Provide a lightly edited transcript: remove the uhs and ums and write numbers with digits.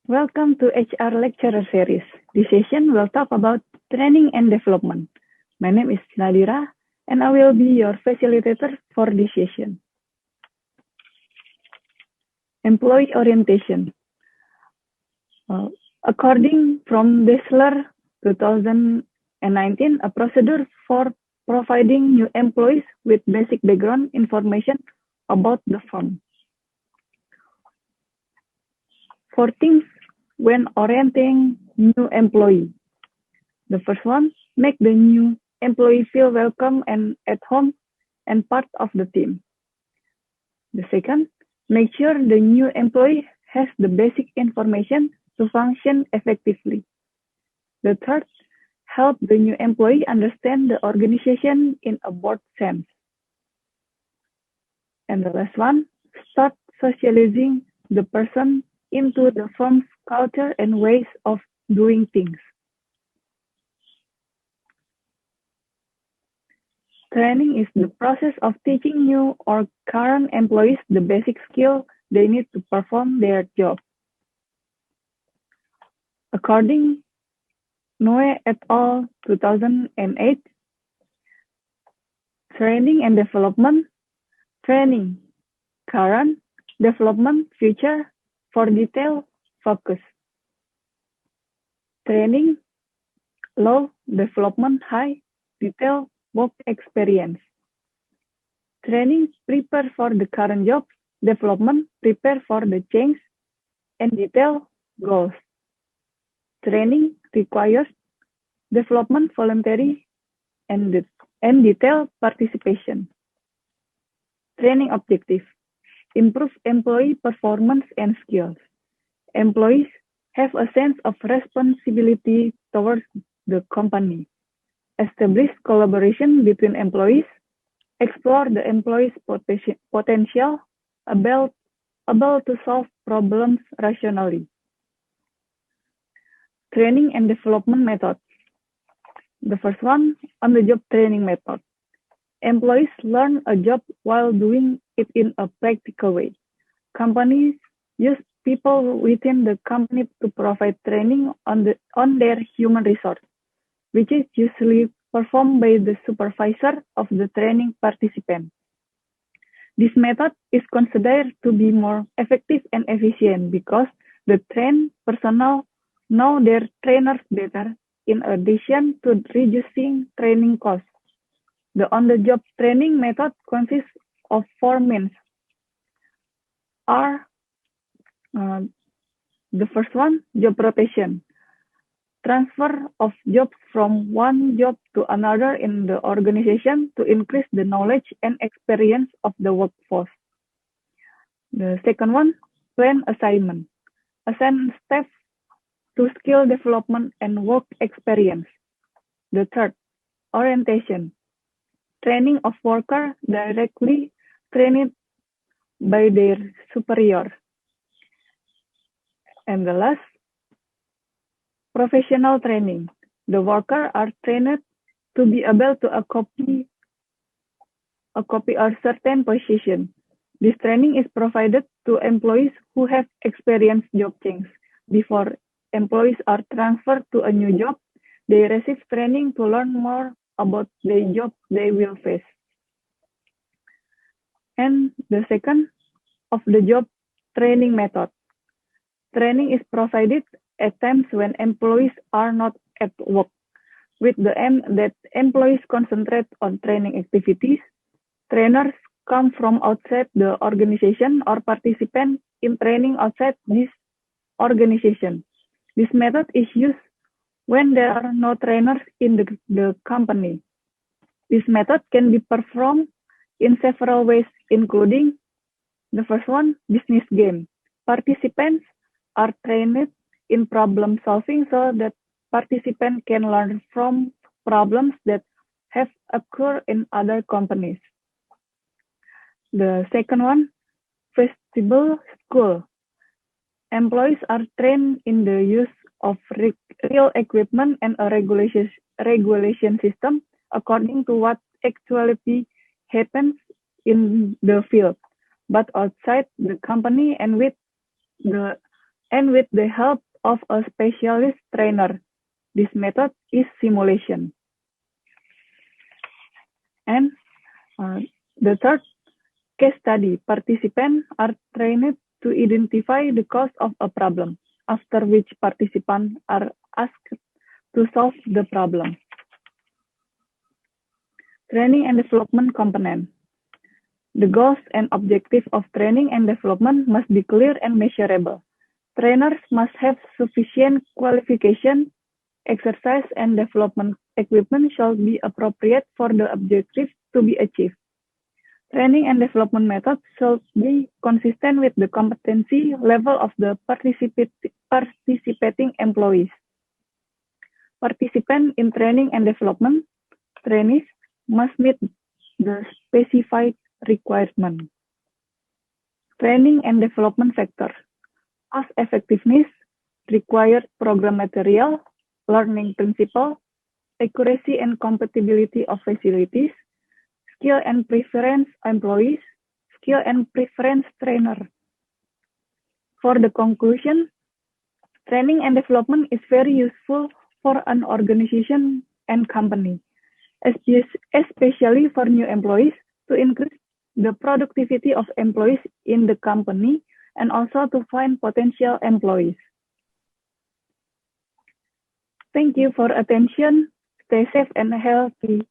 Welcome to HR Lecturer Series. This session will talk about training and development. My name is Nadira, and I will be your facilitator for this session. Employee orientation. According from Dessler 2019, a procedure for providing new employees with basic background information about the firm. 4 things when orienting new employee. The first one, make the new employee feel welcome and at home and part of the team. The second, make sure the new employee has the basic information to function effectively. The third, help the new employee understand the organization in a broad sense. And the last one, start socializing the person into the firm's culture and ways of doing things. Training is the process of teaching new or current employees the basic skill they need to perform their job. According Noe et al. 2008, training and development, training, current, development, future, for detail, focus. Training, low, development, high, detail, work experience. Training, prepare for the current job, development, prepare for the change, and detail, goals. Training requires development, voluntary, and detail participation. Training objective, improve employee performance and skills. Employees have a sense of responsibility towards the company. Establish collaboration between employees. Explore the employee's potential, able to solve problems rationally. Training and development methods. The first one, on-the-job training method. Employees learn a job while doing it in a practical way. Companies use people within the company to provide training on their human resource, which is usually performed by the supervisor of the training participant. This method is considered to be more effective and efficient because the trained personnel know their trainers better, in addition to reducing training costs. The on-the-job training method consists of 4 means. The first one, job rotation. Transfer of jobs from one job to another in the organization to increase the knowledge and experience of the workforce. The second one, plan assignment. Assign staff to skill development and work experience. The third, orientation. Training of workers directly trained by their superior. And the last, professional training. The workers are trained to be able to occupy a certain position. This training is provided to employees who have experienced job change. Before employees are transferred to a new job, they receive training to learn more about the job they will face. And the second of the job training method. Training is provided at times when employees are not at work, with the aim that employees concentrate on training activities. Trainers come from outside the organization or participate in training outside this organization. This method is used when there are no trainers in the company. This method can be performed in several ways, including the first one, business game. Participants are trained in problem solving so that participants can learn from problems that have occurred in other companies. The second one, vestibule school. Employees are trained in the use of real equipment and a regulation system according to what actually happens in the field, but outside the company and with the and with the help of a specialist trainer. This method is simulation. And the third case study, participants are trained to identify the cause of a problem, after which participants are asked to solve the problem. Training and development component. The goals and objectives of training and development must be clear and measurable. Trainers must have sufficient qualification, exercise, and development equipment shall be appropriate for the objectives to be achieved. Training and development methods should be consistent with the competency level of the participating employees. Participants in training and development, trainees, must meet the specified requirement. Training and development factor. Cost effectiveness, required program material, learning principle, accuracy and compatibility of facilities, skill and preference employees, skill and preference trainer. For the conclusion, training and development is very useful for an organization and company, especially for new employees to increase the productivity of employees in the company and also to find potential employees. Thank you for attention. Stay safe and healthy.